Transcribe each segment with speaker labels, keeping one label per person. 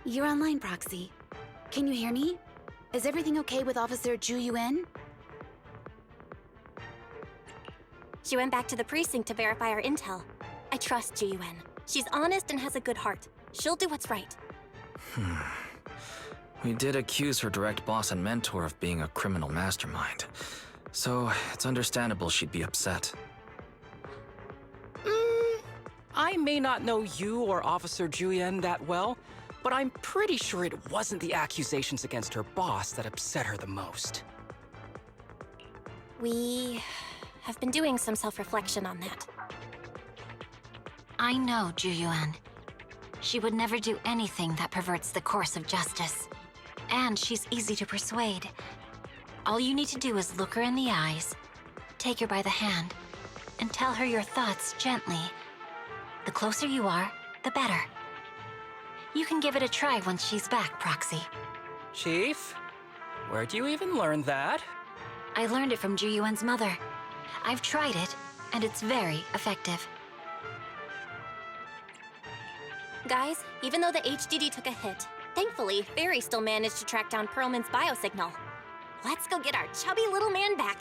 Speaker 1: You're online, Proxy. Can you hear me? Is everything okay with Officer Ju Yuan?
Speaker 2: She went back to the precinct to verify our intel. I trust Ju Yuan. She's honest and has a good heart. She'll do what's right.
Speaker 3: We did accuse her direct boss and mentor of being a criminal mastermind. So, it's understandable she'd be upset.
Speaker 4: I may not know you or Officer Julian that well, but I'm pretty sure it wasn't the accusations against her boss that upset her the most.
Speaker 2: We have been doing some self-reflection on that.
Speaker 5: I know Ju Yuan. She would never do anything that perverts the course of justice. And she's easy to persuade. All you need to do is look her in the eyes, take her by the hand, and tell her your thoughts gently. The closer you are, the better. You can give it a try once she's back, Proxy.
Speaker 4: Chief? Where'd you even learn that?
Speaker 5: I learned it from Ju Yuan's mother. I've tried it, and it's very effective.
Speaker 2: Guys, even though the HDD took a hit, thankfully, Fairy still managed to track down Perlman's biosignal. Let's go get our chubby little man back.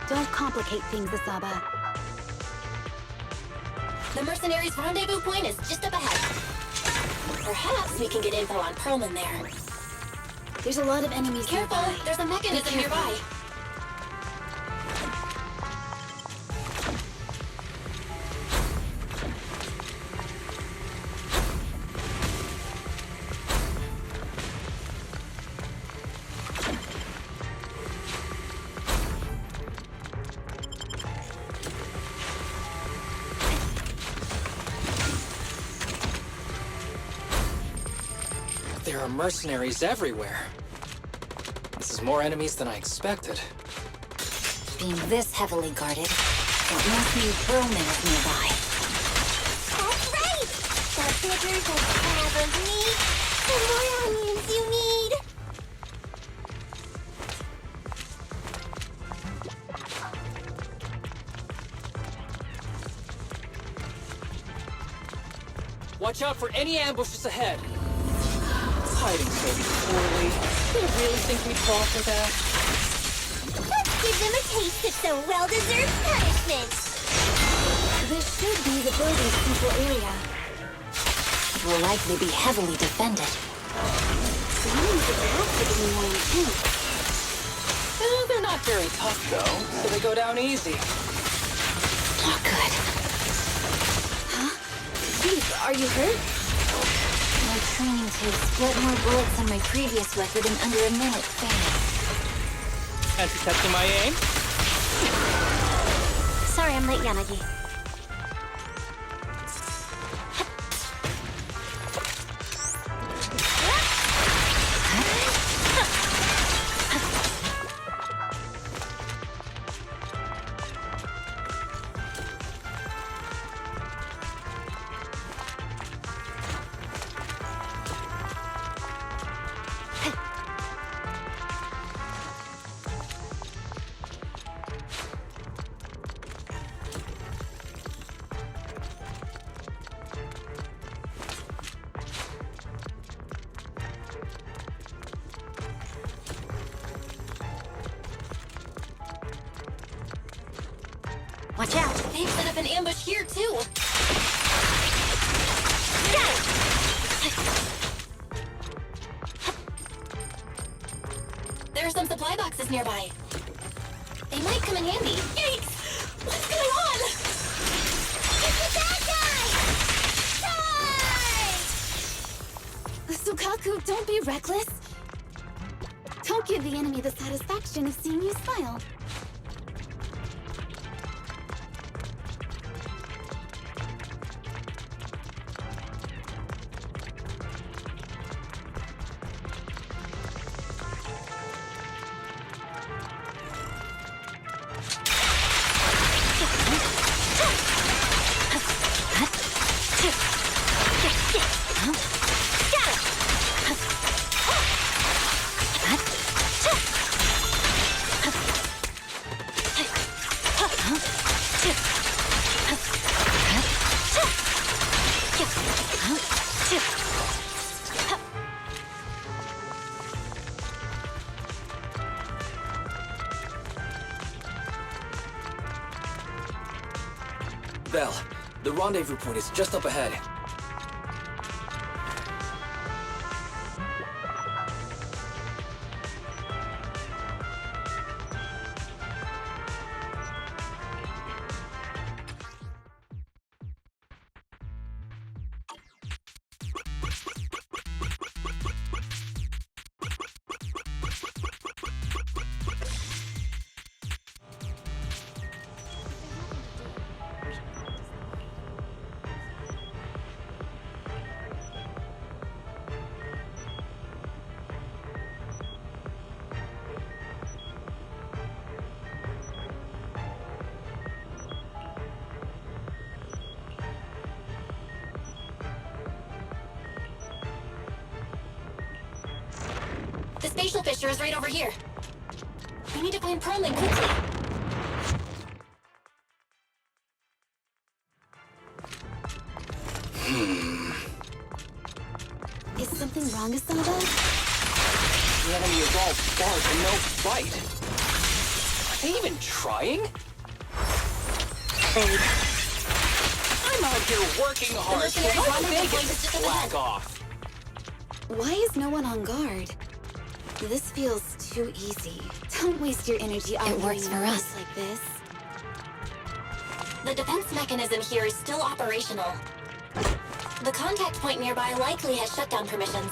Speaker 1: Don't complicate things, Asaba.
Speaker 2: The mercenaries' rendezvous point is just up ahead. Perhaps we can get info on Perlman there.
Speaker 1: There's a lot of enemies
Speaker 2: Careful,
Speaker 1: nearby.
Speaker 2: there's a mechanism nearby.
Speaker 4: There are mercenaries everywhere. This is more enemies than I expected.
Speaker 5: Being this heavily guarded, it must mean Perlman is nearby.
Speaker 2: That's right! The bigger the slab of meat, the more onions you need!
Speaker 4: Watch out for any ambushes ahead. It's hiding so poorly. Do you really think we'd fall for that?
Speaker 2: Let's give them a taste of some well-deserved punishment!
Speaker 1: This should be the building's central area.
Speaker 5: It will likely be heavily defended.
Speaker 1: The enemies are practically more intense.
Speaker 4: They're not very tough, though, so they go down easy.
Speaker 5: Not good.
Speaker 1: Chief, are you hurt?
Speaker 5: My training to split more bullets than my previous record in under a minute failed.
Speaker 4: Fancy testing my aim?
Speaker 2: Sorry I'm late, Yanagi.
Speaker 5: Watch out!
Speaker 2: They've set up an ambush here, too! There are some supply boxes nearby. They might come in handy. Yikes! What's going on? It's the bad guy! Die!
Speaker 1: Sukaku, don't be reckless. Don't give the enemy the satisfaction of seeing you smile.
Speaker 6: Belle, the rendezvous point is just up ahead.
Speaker 2: The spatial fissure is right over here. We need to find Perlman quickly.
Speaker 1: Is something wrong, Asada?
Speaker 6: The enemy is all bark and no fight. Are they even trying? I'm out here working hard.
Speaker 2: mercenaries
Speaker 6: Why
Speaker 2: run
Speaker 6: do
Speaker 2: their
Speaker 6: they
Speaker 2: deployment
Speaker 6: get
Speaker 2: just up
Speaker 6: slack
Speaker 2: ahead.
Speaker 6: off?
Speaker 1: Why is no one on guard? This feels too easy. Don't waste your energy arguing
Speaker 5: works for
Speaker 1: a
Speaker 5: us.
Speaker 1: place like this.
Speaker 2: The defense mechanism here is still operational. The contact point nearby likely has shutdown permissions.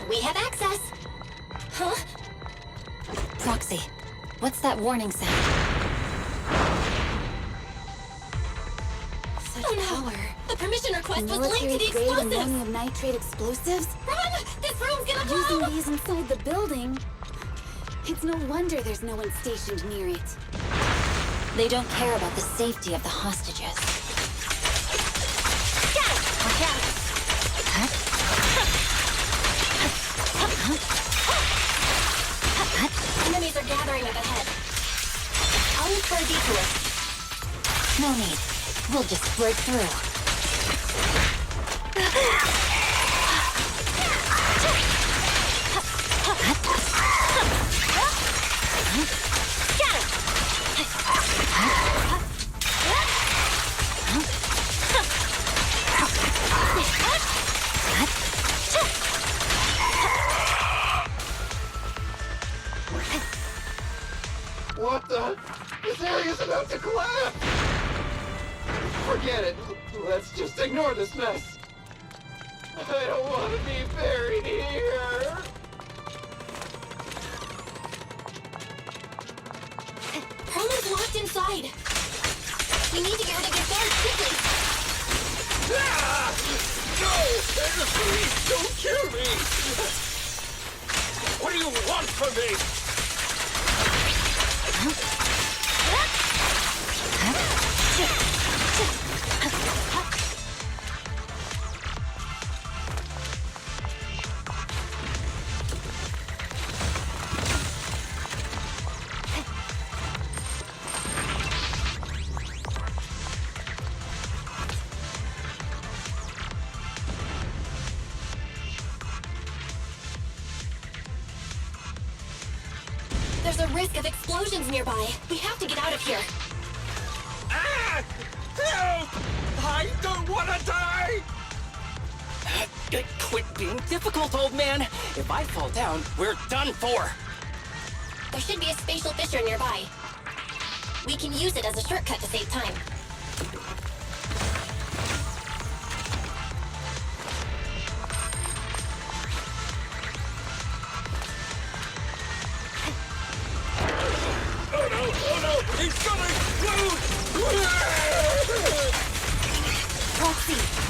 Speaker 2: We have access! Huh?
Speaker 5: Proxy, what's that warning sound?
Speaker 1: Such
Speaker 2: Oh no!
Speaker 1: power.
Speaker 2: The permission request was linked to the
Speaker 1: Military-grade
Speaker 2: explosives!
Speaker 1: ammonium nitrate explosives?
Speaker 2: Run! This room's gonna
Speaker 1: Using
Speaker 2: blow!
Speaker 1: these inside the building? It's no wonder there's no one stationed near it.
Speaker 5: They don't care about the safety of the hostages. Watch out!
Speaker 2: Enemies are gathering up ahead. I'll look for a detour.
Speaker 5: No need. We'll just break through.
Speaker 7: What the? This area's about to collapse! Forget it. Let's just ignore this mess. I don't want to be buried here.
Speaker 2: Perlman's locked inside. We need to get rid of his guards quickly.
Speaker 7: Ah! No! Please don't kill me! What do you want from me?
Speaker 2: There's a risk of explosions nearby. We have to get out of here.
Speaker 7: Ah! Help! I don't want to die!
Speaker 6: Quit being difficult, old man. If I fall down, we're done for.
Speaker 2: There should be a spatial fissure nearby. We can use it as a shortcut to save time.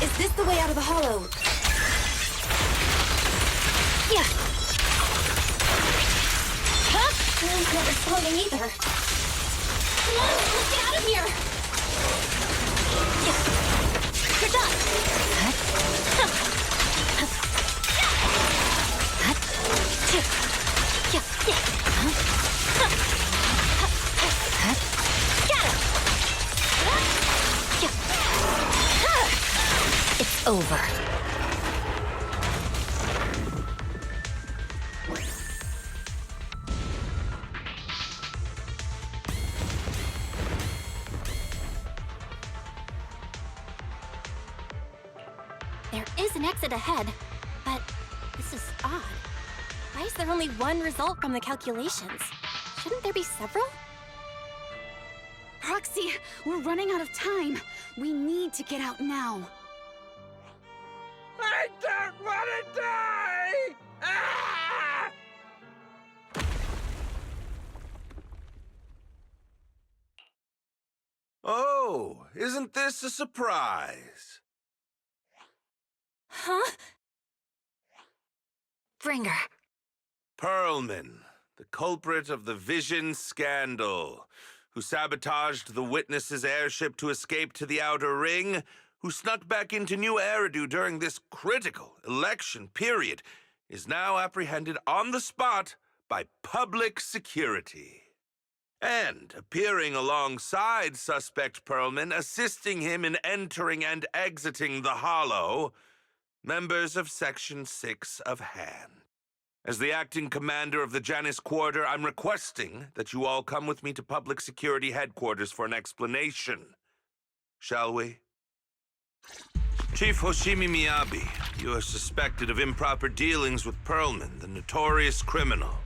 Speaker 1: Is this the way out of the hollow?
Speaker 2: Yeah. Huh? It's not exploding either. Come on, let's get out of here. Yeah. You're done.
Speaker 5: It's over.
Speaker 2: There is an exit ahead, but this is odd. Why is there only one result from the calculations? Shouldn't there be several?
Speaker 1: Proxy, we're running out of time. We need to get out now.
Speaker 7: I don't want to die! Ah!
Speaker 8: Oh, isn't this a surprise?
Speaker 2: Huh?
Speaker 5: Bringer.
Speaker 8: Perlman, the culprit of the Vision scandal, who sabotaged the Witness's airship to escape to the Outer Ring, who snuck back into New Eridu during this critical election period, is now apprehended on the spot by public security. And appearing alongside suspect Perlman, assisting him in entering and exiting the Hollow, members of Section 6 of Han. As the acting commander of the Janus Quarter, I'm requesting that you all come with me to Public Security Headquarters for an explanation. Shall we? Chief Hoshimi Miyabi, you are suspected of improper dealings with Perlman, the notorious criminal.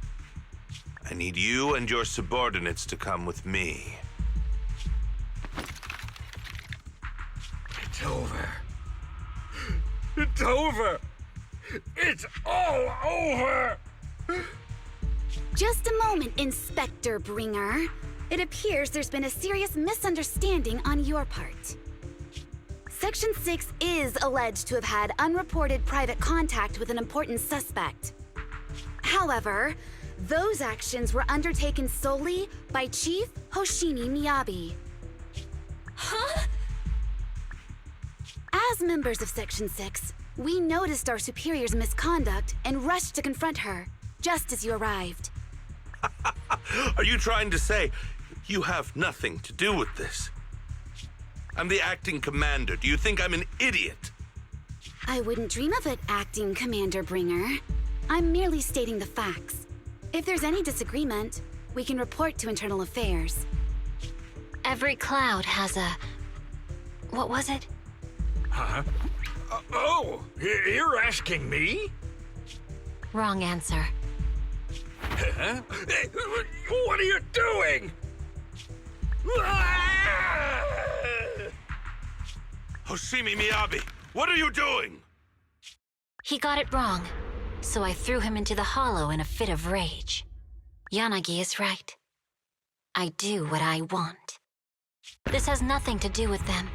Speaker 8: I need you and your subordinates to come with me.
Speaker 7: It's over. It's over! It's all over!
Speaker 1: Just a moment, Inspector Bringer. It appears there's been a serious misunderstanding on your part. Section 6 is alleged to have had unreported private contact with an important suspect. However, those actions were undertaken solely by Chief Hoshimi Miyabi.
Speaker 2: Huh?
Speaker 1: As members of Section 6, we noticed our superior's misconduct and rushed to confront her, just as you arrived.
Speaker 8: Are you trying to say you have nothing to do with this? I'm the acting commander. Do you think I'm an idiot?
Speaker 1: I wouldn't dream of it, Acting Commander Bringer. I'm merely stating the facts. If there's any disagreement, we can report to Internal Affairs.
Speaker 5: Every cloud has a... What was it?
Speaker 7: Huh? You're asking me?
Speaker 5: Wrong answer.
Speaker 7: Huh? What are you doing?
Speaker 8: Hoshimi Miyabi, what are you doing?
Speaker 5: He got it wrong, so I threw him into the hollow in a fit of rage. Yanagi is right. I do what I want. This has nothing to do with them.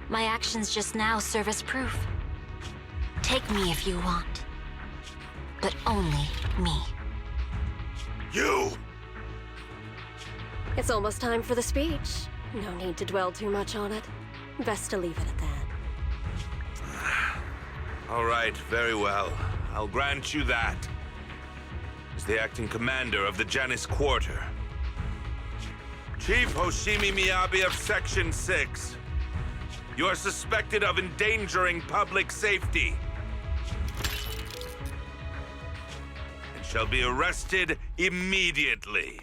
Speaker 5: My actions just now serve as proof. Take me if you want. But only me.
Speaker 8: You!
Speaker 2: It's almost time for the speech. No need to dwell too much on it. Best to leave it at that.
Speaker 8: All right, very well. I'll grant you that. As the acting commander of the Janus Quarter. Chief Hoshimi Miyabi of Section 6. You are suspected of endangering public safety. And shall be arrested immediately.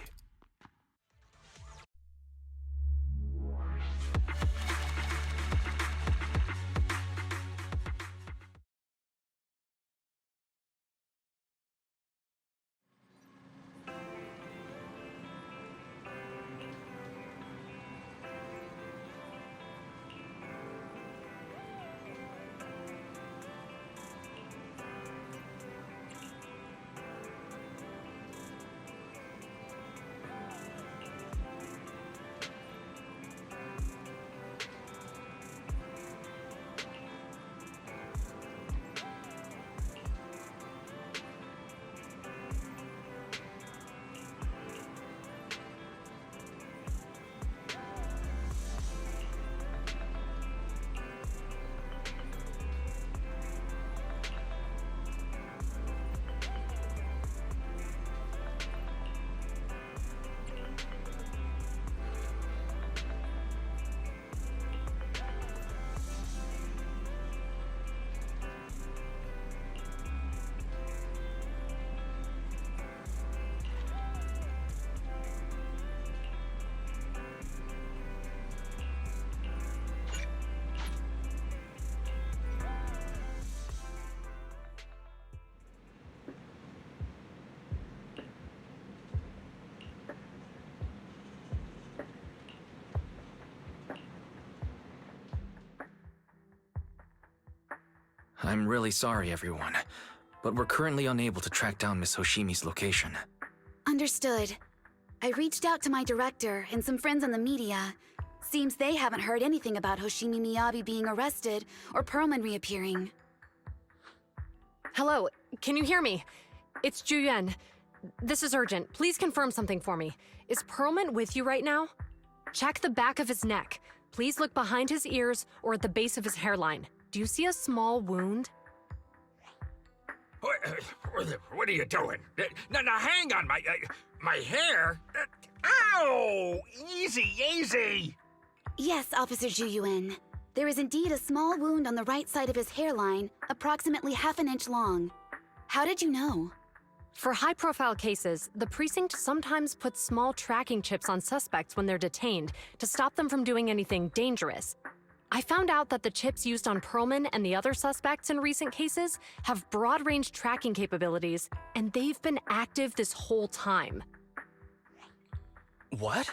Speaker 3: I'm really sorry, everyone, but we're currently unable to track down Miss Hoshimi's location.
Speaker 1: Understood. I reached out to my director and some friends in the media. Seems they haven't heard anything about Hoshimi Miyabi being arrested or Pearlman reappearing.
Speaker 9: Hello, can you hear me? It's Juyen. This is urgent. Please confirm something for me. Is Pearlman with you right now? Check the back of his neck. Please look behind his ears or at the base of his hairline. Do you see a small wound?
Speaker 10: What are you doing? Now, hang on, my hair? Ow! Easy, easy!
Speaker 1: Yes, Officer Juyuan. There is indeed a small wound on the right side of his hairline, approximately half an inch long. How did you know?
Speaker 9: For high-profile cases, the precinct sometimes puts small tracking chips on suspects when they're detained to stop them from doing anything dangerous. I found out that the chips used on Pearlman and the other suspects in recent cases have broad-range tracking capabilities, and they've been active this whole time.
Speaker 4: What?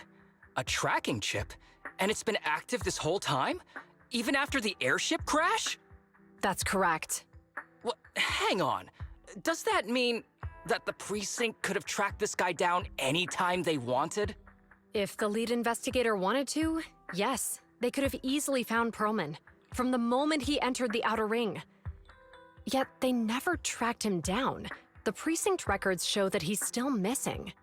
Speaker 4: A tracking chip? And it's been active this whole time? Even after the airship crash?
Speaker 9: That's correct.
Speaker 4: What? Hang on. Does that mean that the precinct could have tracked this guy down anytime they wanted?
Speaker 9: If the lead investigator wanted to, yes. They could have easily found Pearlman from the moment he entered the outer ring. Yet they never tracked him down. The precinct records show that he's still missing.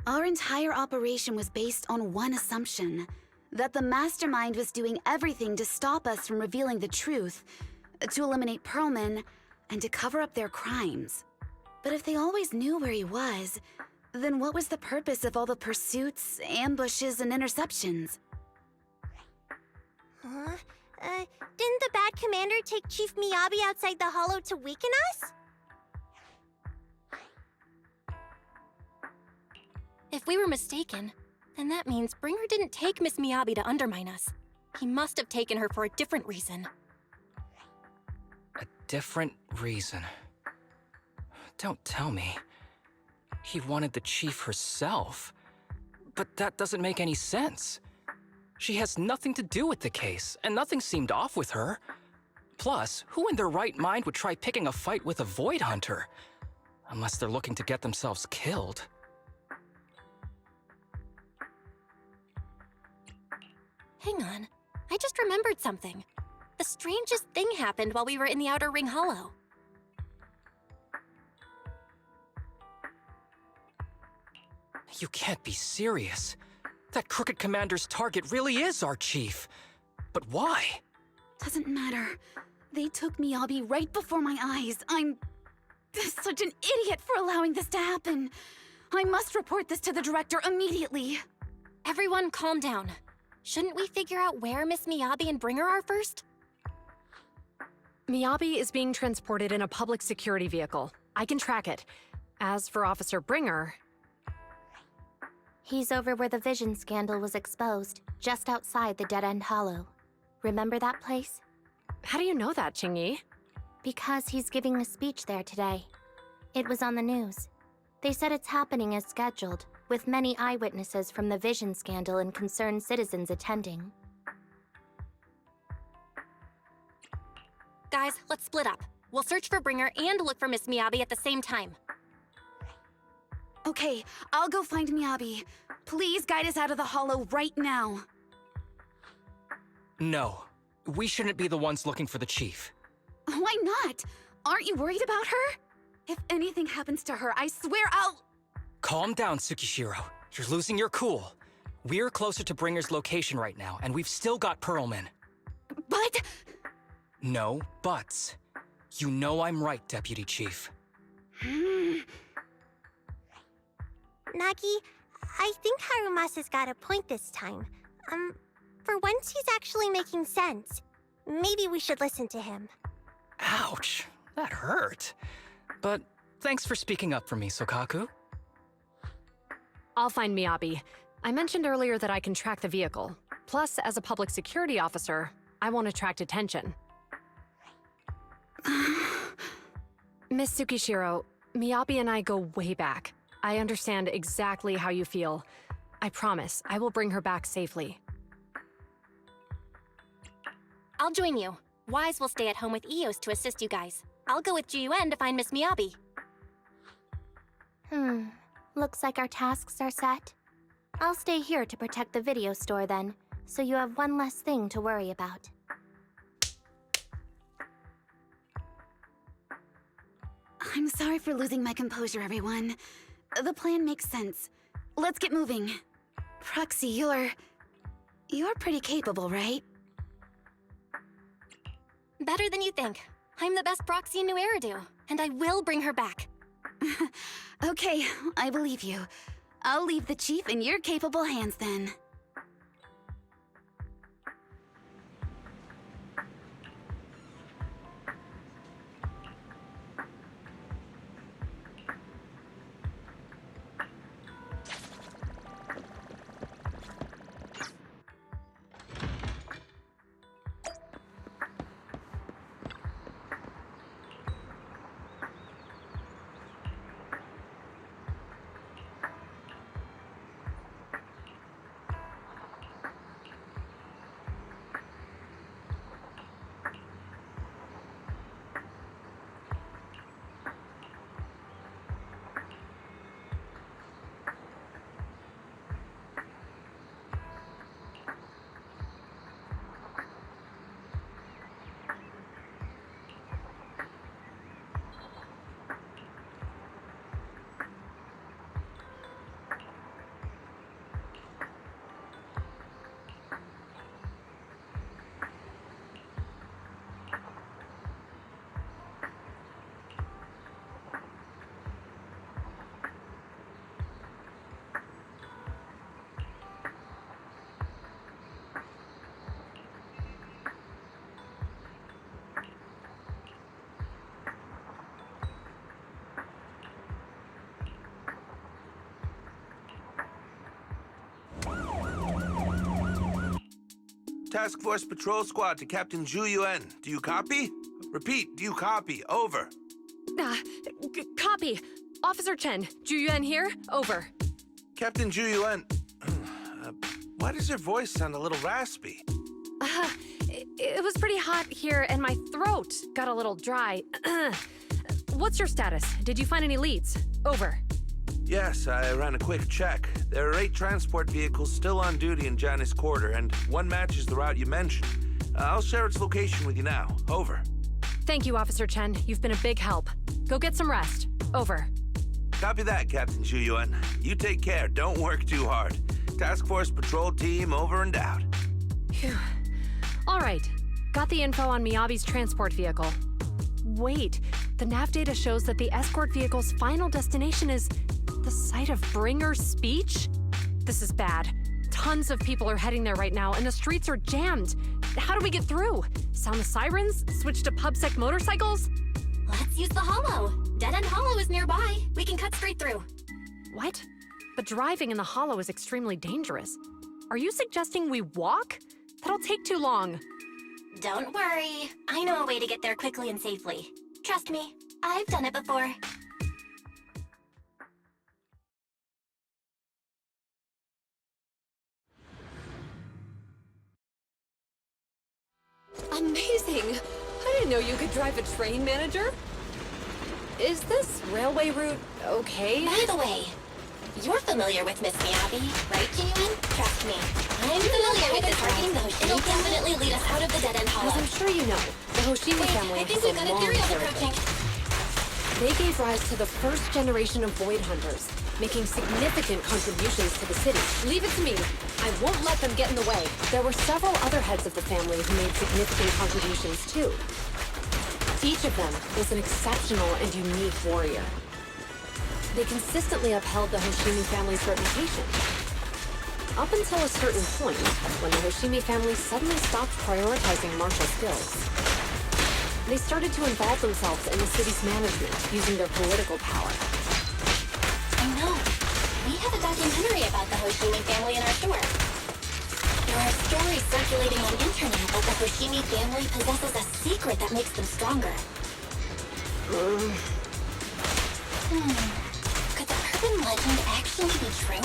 Speaker 1: Our entire operation was based on one assumption, that the mastermind was doing everything to stop us from revealing the truth, to eliminate Pearlman, and to cover up their crimes. But if they always knew where he was, then what was the purpose of all the pursuits, ambushes, and interceptions?
Speaker 2: Didn't the bad commander take Chief Miyabi outside the hollow to weaken us? If we were mistaken, then that means Bringer didn't take Miss Miyabi to undermine us. He must have taken her for a different reason.
Speaker 4: A different reason? Don't tell me. He wanted the chief herself. But that doesn't make any sense. She has nothing to do with the case, and nothing seemed off with her. Plus, who in their right mind would try picking a fight with a Void Hunter? Unless they're looking to get themselves killed.
Speaker 2: Hang on, I just remembered something. The strangest thing happened while we were in the Outer Ring Hollow.
Speaker 4: You can't be serious. That crooked commander's target really is our chief. But why?
Speaker 1: Doesn't matter. They took Miyabi right before my eyes. I'm such an idiot for allowing this to happen. I must report this to the director immediately.
Speaker 2: Everyone calm down. Shouldn't we figure out where Miss Miyabi and Bringer are first?
Speaker 9: Miyabi is being transported in a public security vehicle. I can track it. As for Officer Bringer...
Speaker 2: He's over where the vision scandal was exposed, just outside the Dead End Hollow. Remember that place?
Speaker 9: How do you know that, Qingyi?
Speaker 2: Because he's giving a speech there today. It was on the news. They said it's happening as scheduled, with many eyewitnesses from the vision scandal and concerned citizens attending. Guys, let's split up. We'll search for Bringer and look for Miss Miyabi at the same time.
Speaker 1: Okay, I'll go find Miyabi. Please guide us out of the hollow right now.
Speaker 4: No. We shouldn't be the ones looking for the chief.
Speaker 1: Why not? Aren't you worried about her? If anything happens to her, I swear I'll...
Speaker 4: Calm down, Tsukishiro. You're losing your cool. We're closer to Bringer's location right now, and we've still got Pearlman.
Speaker 1: But...
Speaker 4: No buts. You know I'm right, Deputy Chief.
Speaker 2: Nagi, I think Harumasa's got a point this time. For once he's actually making sense. Maybe we should listen to him.
Speaker 4: Ouch, that hurt. But thanks for speaking up for me, Sokaku.
Speaker 9: I'll find Miyabi. I mentioned earlier that I can track the vehicle. Plus, as a public security officer, I won't attract attention. Miss Tsukishiro, Miyabi and I go way back. I understand exactly how you feel. I promise, I will bring her back safely.
Speaker 2: I'll join you. Wise will stay at home with Eos to assist you guys. I'll go with Juyuan to find Miss Miyabi. Looks like our tasks are set. I'll stay here to protect the video store then, so you have one less thing to worry about.
Speaker 1: I'm sorry for losing my composure, everyone. The plan makes sense. Let's get moving. Proxy, you're pretty capable, right?
Speaker 2: Better than you think. I'm the best proxy in New Eridu, and I will bring her back.
Speaker 1: Okay, I believe you. I'll leave the chief in your capable hands then.
Speaker 8: Task Force Patrol Squad to Captain Zhu Yuan. Do you copy? Repeat, do you copy? Over.
Speaker 9: Copy. Officer Chen, Juyuan here. Over.
Speaker 8: Captain Zhu Yuan, why does your voice sound a little raspy?
Speaker 9: It was pretty hot here, and my throat got a little dry. What's your status? Did you find any leads? Over.
Speaker 8: Yes, I ran a quick check. There are 8 transport vehicles still on duty in Janus Quarter, and one matches the route you mentioned. I'll share its location with you now. Over.
Speaker 9: Thank you, Officer Chen. You've been a big help. Go get some rest. Over.
Speaker 8: Copy that, Captain Zhu Yuan. You take care. Don't work too hard. Task Force Patrol Team over and out.
Speaker 9: Phew. All right. Got the info on Miyabi's transport vehicle. Wait, the nav data shows that the escort vehicle's final destination is the site of Bringer's speech? This is bad. Tons of people are heading there right now, and the streets are jammed. How do we get through? Sound the sirens? Switch to PubSec motorcycles?
Speaker 2: Let's use the hollow. Dead End Hollow is nearby. We can cut straight through.
Speaker 9: What? But driving in the hollow is extremely dangerous. Are you suggesting we walk? That'll take too long.
Speaker 2: Don't worry. I know a way to get there quickly and safely. Trust me, I've done it before.
Speaker 11: Amazing! I didn't know you could drive a train, Manager. Is this railway route okay?
Speaker 2: By the way, you're familiar with Miss Miyabi, right, Juyuan? Trust me, I'm familiar with this route. It'll definitely lead us out of the Dead End Hollow.
Speaker 11: As I'm sure you know, the Hoshimi family
Speaker 2: I think
Speaker 11: has
Speaker 2: we've got a theory of
Speaker 11: heritage.
Speaker 2: approaching.
Speaker 11: They gave rise to the first generation of Void Hunters, making significant contributions to the city. Leave it to me. I won't let them get in the way. There were several other heads of the family who made significant contributions too. Each of them was an exceptional and unique warrior. They consistently upheld the Hoshimi family's reputation. Up until a certain point, when the Hoshimi family suddenly stopped prioritizing martial skills. They started to involve themselves in the city's management, using their political power.
Speaker 2: I know. We have a documentary about the Hoshimi family in our store. There are stories circulating on internet that the Hoshimi family possesses a secret that makes them stronger. Could the urban legend actually be true?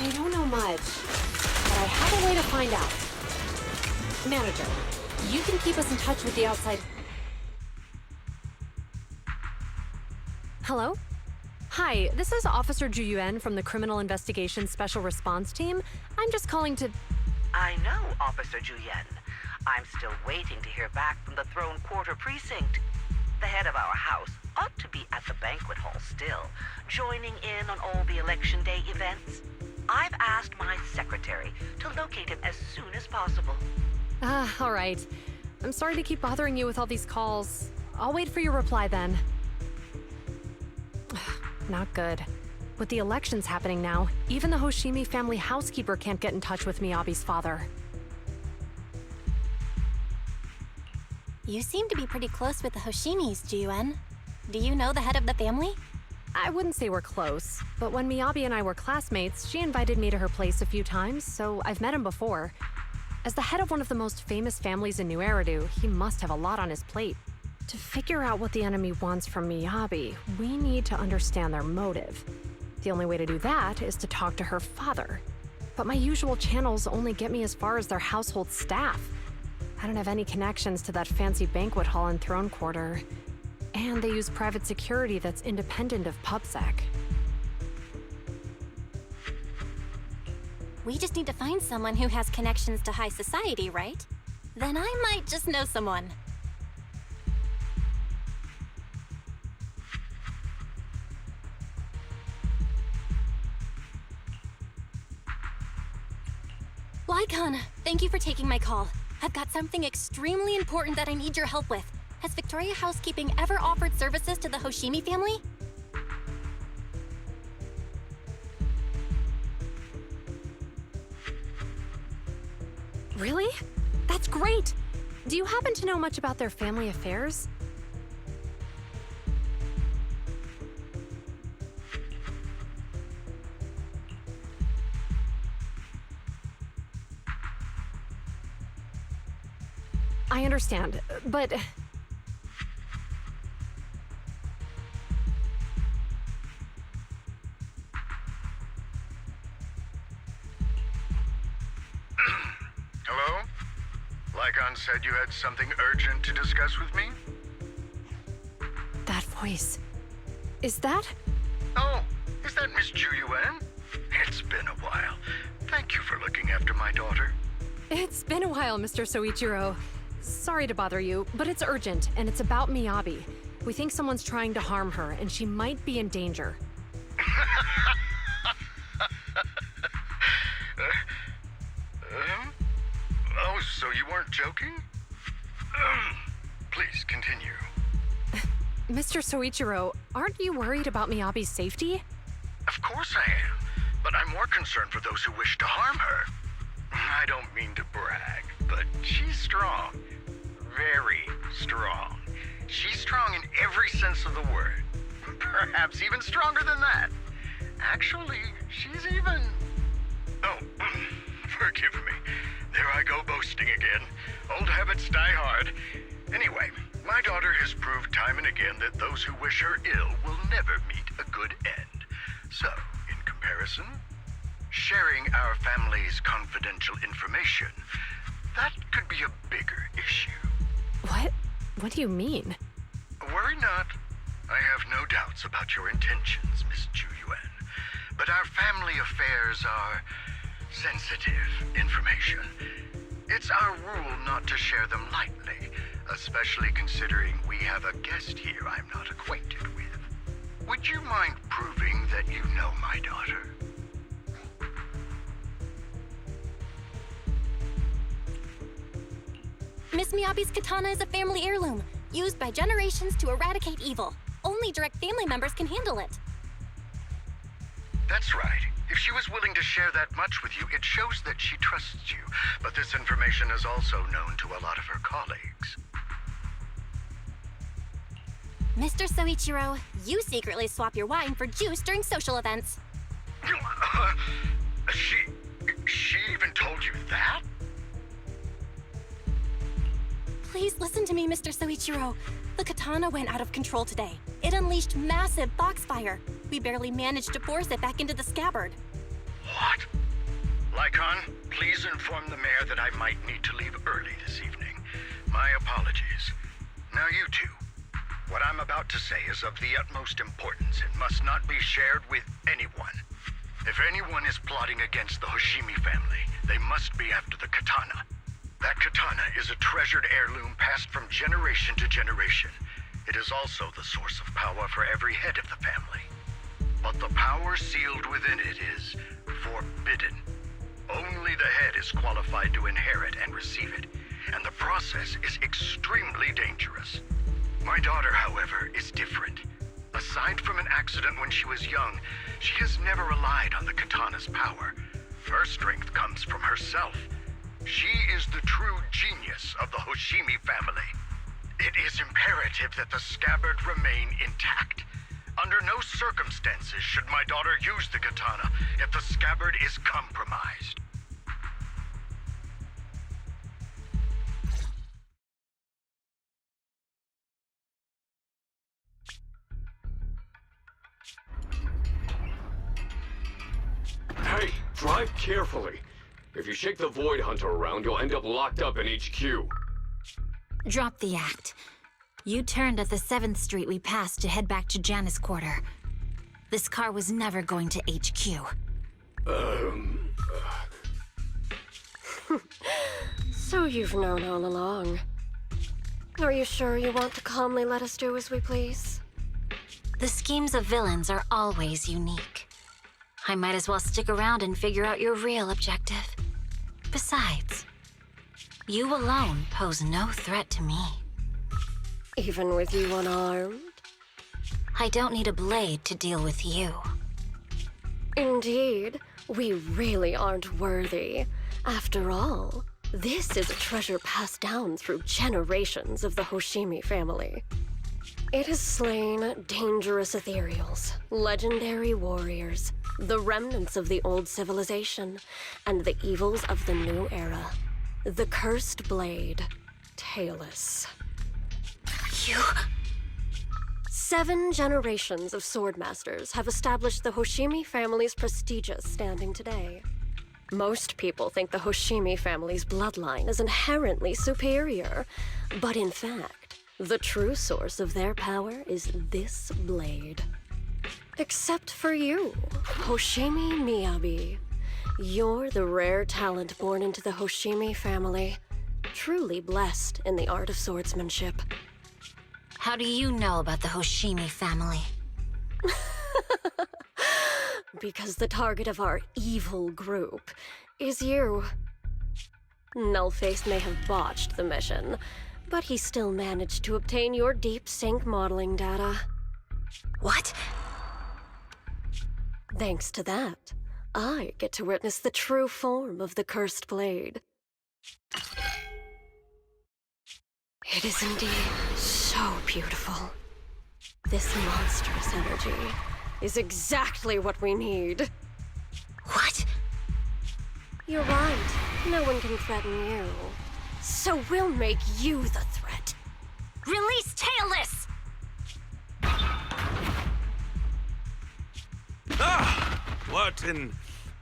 Speaker 11: I don't know much, but I have a way to find out. Manager, You can keep us in touch with the outside.
Speaker 9: Hello? Hi, this is Officer Ju Yuan from the Criminal Investigation Special Response Team. I'm just calling to...
Speaker 12: I know, Officer Ju Yuan. I'm still waiting to hear back from the Throne Quarter Precinct. The head of our house ought to be at the banquet hall still, joining in on all the Election Day events. I've asked my secretary to locate him as soon as possible.
Speaker 9: all right. I'm sorry to keep bothering you with all these calls. I'll wait for your reply then. Not good. With the elections happening now, even the Hoshimi family housekeeper can't get in touch with Miyabi's father.
Speaker 2: You seem to be pretty close with the Hoshimis, Ju-yuan. Do you know the head of the family?
Speaker 9: I wouldn't say we're close, but when Miyabi and I were classmates, she invited me to her place a few times, so I've met him before. As the head of one of the most famous families in New Eridu, he must have a lot on his plate. To figure out what the enemy wants from Miyabi, we need to understand their motive. The only way to do that is to talk to her father. But my usual channels only get me as far as their household staff. I don't have any connections to that fancy banquet hall in Throne Quarter. And they use private security that's independent of PubSec.
Speaker 2: We just need to find someone who has connections to high society, right? Then I might just know someone. Lycon, thank you for taking my call. I've got something extremely important that I need your help with. Has Victoria Housekeeping ever offered services to the Hoshimi family?
Speaker 9: Really? That's great! Do you happen to know much about their family affairs? I understand, but...
Speaker 13: Hello? Lycon said you had something urgent to discuss with me?
Speaker 9: That voice... Is that...
Speaker 13: Oh, is that Miss Ju Yuan? It's been a while. Thank you for looking after my daughter.
Speaker 9: It's been a while, Mr. Soichiro. Sorry to bother you, but it's urgent, and it's about Miyabi. We think someone's trying to harm her, and she might be in danger.
Speaker 13: Oh, so you weren't joking? Please, continue.
Speaker 9: Mr. Soichiro, aren't you worried about Miyabi's safety?
Speaker 13: Of course I am, but I'm more concerned for those who wish to harm her. I don't mean to brag, but she's strong. Very strong. She's strong in every sense of the word. Perhaps even stronger than that. Actually, she's even... Oh, forgive me. There I go boasting again. Old habits die hard. Anyway, my daughter has proved time and again that those who wish her ill will never meet a good end. So, in comparison, sharing our family's confidential information, that could be a bigger issue.
Speaker 9: What? What do you mean?
Speaker 13: Worry not. I have no doubts about your intentions, Miss Ju Yuan. But our family affairs are sensitive information. It's our rule not to share them lightly, especially considering we have a guest here I'm not acquainted with. Would you mind proving that you know my daughter?
Speaker 2: Miss Miyabi's katana is a family heirloom, used by generations to eradicate evil. Only direct family members can handle it.
Speaker 13: That's right. If she was willing to share that much with you, it shows that she trusts you. But this information is also known to a lot of her colleagues.
Speaker 2: Mr. Soichiro, you secretly swap your wine for juice during social events.
Speaker 13: She even told you that?
Speaker 2: Please listen to me, Mr. Soichiro. The katana went out of control today. It unleashed massive foxfire. We barely managed to force it back into the scabbard.
Speaker 13: What? Lycon, please inform the mayor that I might need to leave early this evening. My apologies. Now you two. What I'm about to say is of the utmost importance and must not be shared with anyone. If anyone is plotting against the Hoshimi family, they must be after the katana. That katana is a treasured heirloom passed from generation to generation. It is also the source of power for every head of the family. But the power sealed within it is forbidden. Only the head is qualified to inherit and receive it, and the process is extremely dangerous. My daughter, however, is different. Aside from an accident when she was young, she has never relied on the katana's power. Her strength comes from herself. She is the true genius of the Hoshimi family. It is imperative that the scabbard remain intact. Under no circumstances should my daughter use the katana if the scabbard is compromised.
Speaker 14: Hey, drive carefully. If you shake the Void Hunter around, you'll end up locked up in HQ.
Speaker 5: Drop the act. You turned at the 7th Street we passed to head back to Janus Quarter. This car was never going to HQ.
Speaker 11: So you've known all along. Are you sure you want to calmly let us do as we please?
Speaker 5: The schemes of villains are always unique. I might as well stick around and figure out your real objective. Besides, you alone pose no threat to me.
Speaker 11: Even with you unarmed?
Speaker 5: I don't need a blade to deal with you.
Speaker 11: Indeed, we really aren't worthy. After all, this is a treasure passed down through generations of the Hoshimi family. It has slain dangerous ethereals, legendary warriors, the remnants of the old civilization, and the evils of the new era. The cursed blade, Tailless.
Speaker 5: You...
Speaker 11: 7 generations of swordmasters have established the Hoshimi family's prestigious standing today. Most people think the Hoshimi family's bloodline is inherently superior, but in fact, the true source of their power is this blade. Except for you, Hoshimi Miyabi. You're the rare talent born into the Hoshimi family, truly blessed in the art of swordsmanship.
Speaker 5: How do you know about the Hoshimi family?
Speaker 11: Because the target of our evil group is you. Nullface may have botched the mission, but he still managed to obtain your deep sync modeling data.
Speaker 5: What?
Speaker 11: Thanks to that, I get to witness the true form of the cursed blade. It is indeed so beautiful. This monstrous energy is exactly what we need.
Speaker 5: What?
Speaker 11: You're right. No one can threaten you. So we'll make you the threat.
Speaker 5: Release Tailless!
Speaker 8: Ah! What an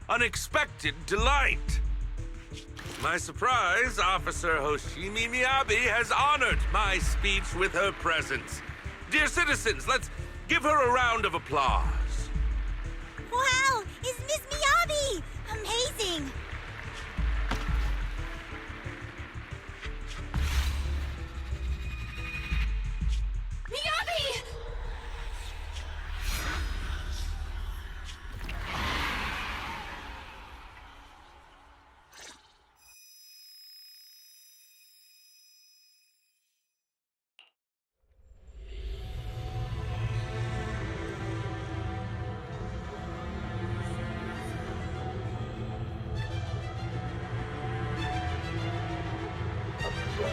Speaker 8: unexpected delight! My surprise, Officer Hoshimi Miyabi has honored my speech with her presence. Dear citizens, let's give her a round of applause.
Speaker 15: Wow! Is Miss Miyabi? Amazing!
Speaker 2: Miyabi!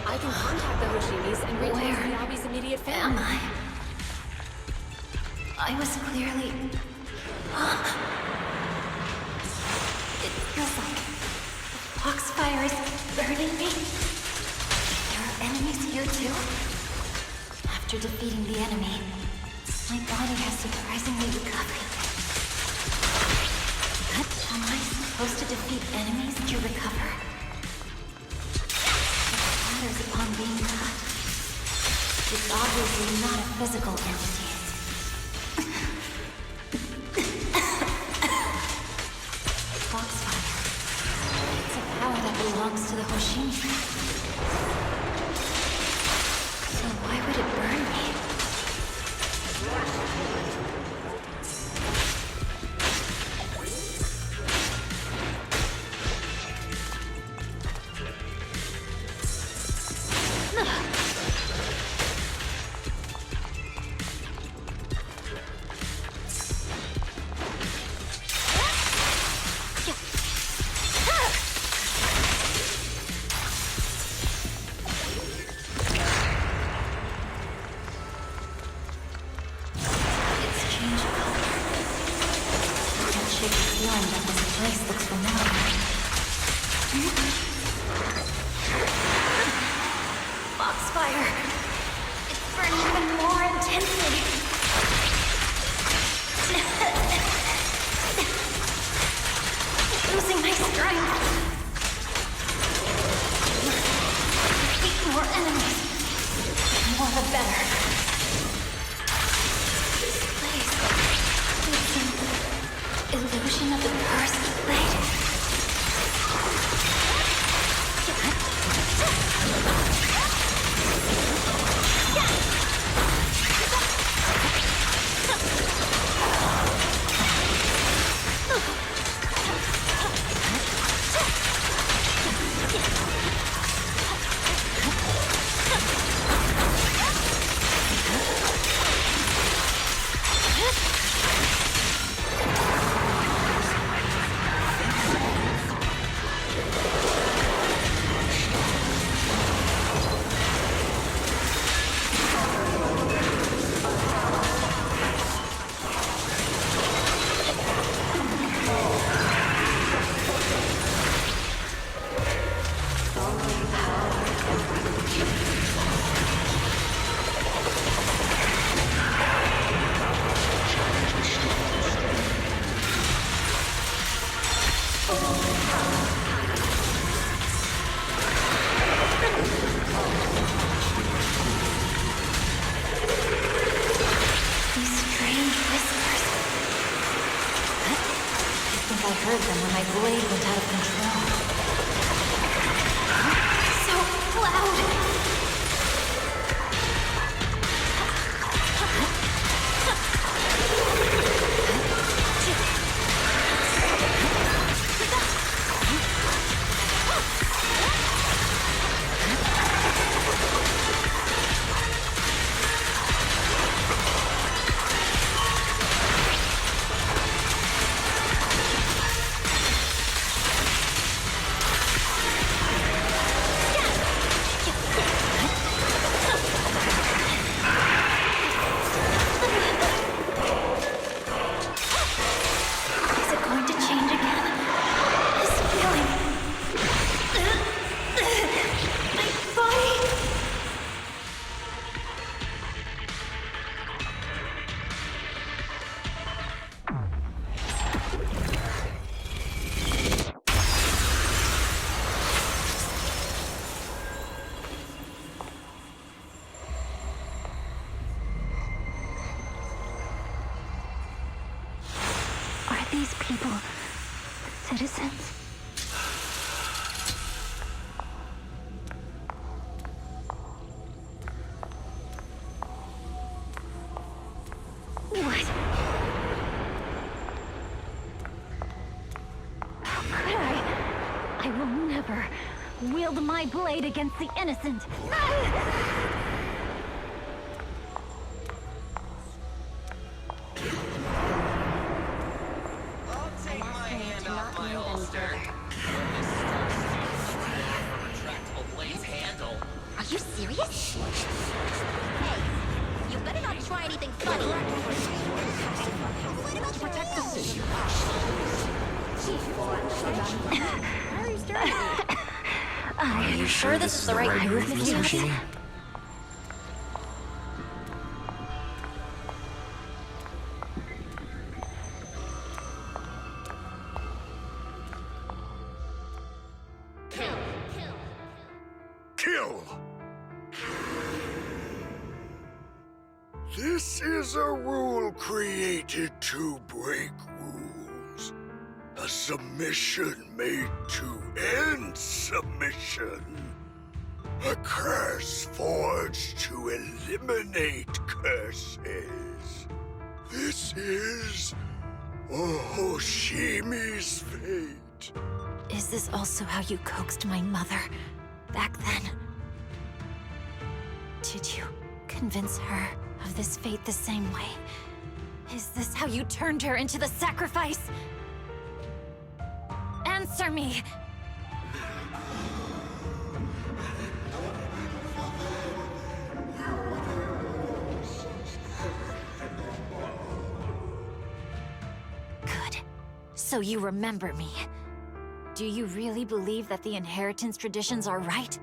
Speaker 11: I can contact the Hoshimis and reach Miyabi's immediate family.
Speaker 5: Am I? I was clearly... It feels like the foxfire is burning me. There are enemies here too? After defeating the enemy, my body has surprisingly recovered. Am I supposed to defeat enemies to recover? batters upon being cut. It's obviously not a physical entity. Foxfire. It's a power that belongs to the Hoshimi. So why would it burn me? Foxfire! It's burning even more intensely! Losing my strength! Defeat more enemies! The more the better! This place... It's an illusion of the cursed blade. I heard them when my blade went out of control. So loud! These people, citizens? What? How could I? I will never wield my blade against the innocent.
Speaker 2: Are you serious? Hey, you better not try anything funny. What about protect the city?
Speaker 5: Are you sure this is the right move, Miss Hoshimi?
Speaker 10: Kill!
Speaker 16: This is a rule created to break rules. A submission made to end submission. A curse forged to eliminate curses. This is Hoshimi's fate.
Speaker 5: Is this also how you coaxed my mother back then? Did you convince her of this fate the same way? Is this how you turned her into the sacrifice? Answer me! Good. So you remember me. Do you really believe that the inheritance traditions are right?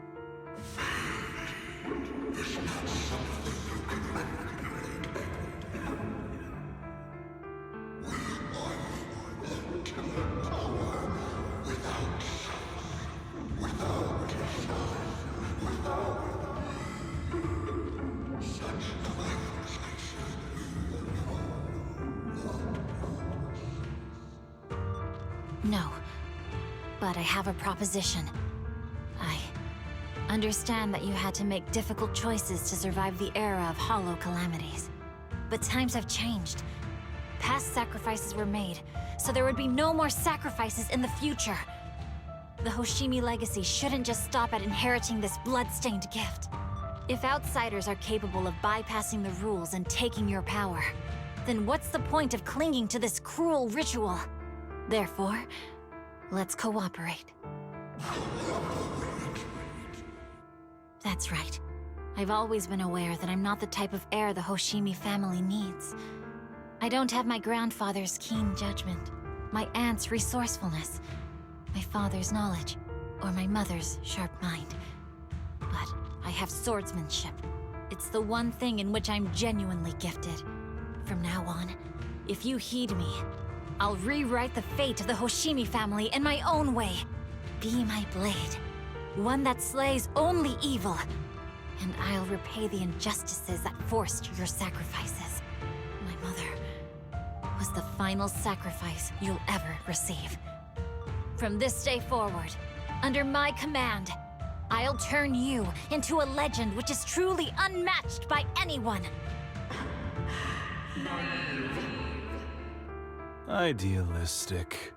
Speaker 5: No. But I have a proposition. I understand that you had to make difficult choices to survive the era of hollow calamities. But times have changed. Past sacrifices were made, so there would be no more sacrifices in the future. The Hoshimi legacy shouldn't just stop at inheriting this blood-stained gift. If outsiders are capable of bypassing the rules and taking your power, then what's the point of clinging to this cruel ritual? Therefore, let's cooperate. That's right. I've always been aware that I'm not the type of heir the Hoshimi family needs. I don't have my grandfather's keen judgment, my aunt's resourcefulness, my father's knowledge, or my mother's sharp mind. But I have swordsmanship. It's the one thing in which I'm genuinely gifted. From now on, if you heed me, I'll rewrite the fate of the Hoshimi family in my own way. Be my blade, one that slays only evil, and I'll repay the injustices that forced your sacrifices. My mother was the final sacrifice you'll ever receive. From this day forward, under my command, I'll turn you into a legend which is truly unmatched by anyone.
Speaker 17: Idealistic.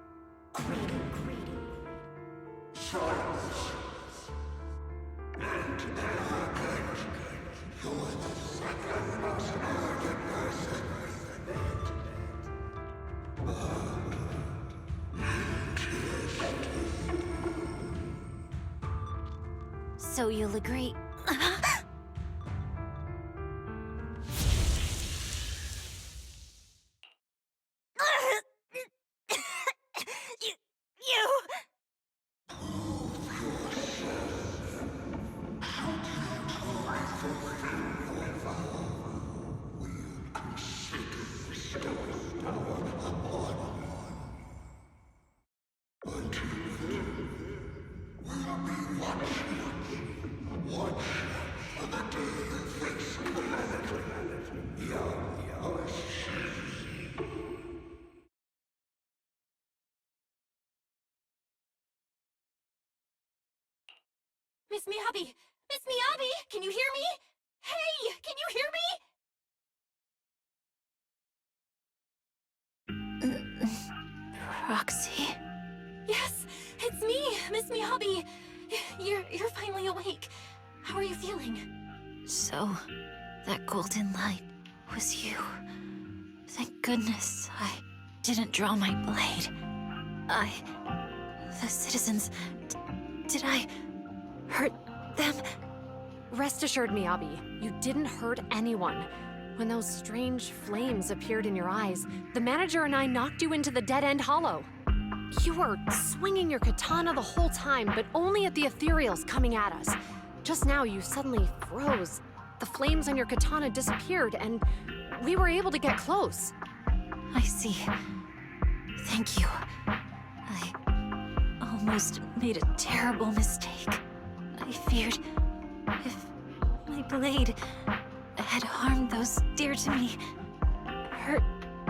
Speaker 5: So you'll agree?
Speaker 11: Miss Miyabi! Miss Miyabi! Can you hear me? Hey! Can you hear me?
Speaker 5: Roxy?
Speaker 11: Yes! It's me! Miss Miyabi! You're finally awake. How are you feeling?
Speaker 5: So, that golden light was you. Thank goodness I didn't draw my blade. The citizens... did I hurt them?
Speaker 9: Rest assured, Miyabi, you didn't hurt anyone. When those strange flames appeared in your eyes, the manager and I knocked you into the dead-end hollow. You were swinging your katana the whole time, but only at the ethereals coming at us. Just now, you suddenly froze. The flames on your katana disappeared, and we were able to get close.
Speaker 5: I see. Thank you. I almost made a terrible mistake. I feared if my blade had harmed those dear to me, hurt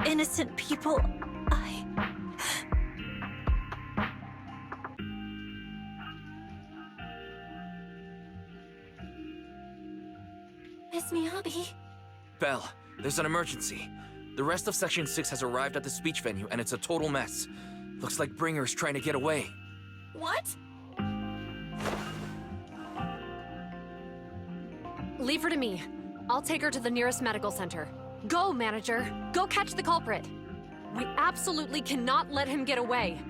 Speaker 5: innocent people,
Speaker 2: Miss Miyabi?
Speaker 3: Belle, there's an emergency. The rest of Section 6 has arrived at the speech venue, and it's a total mess. Looks like Bringer's trying to get away.
Speaker 2: What?
Speaker 9: Leave her to me. I'll take her to the nearest medical center. Go, manager. Go catch the culprit. We absolutely cannot let him get away.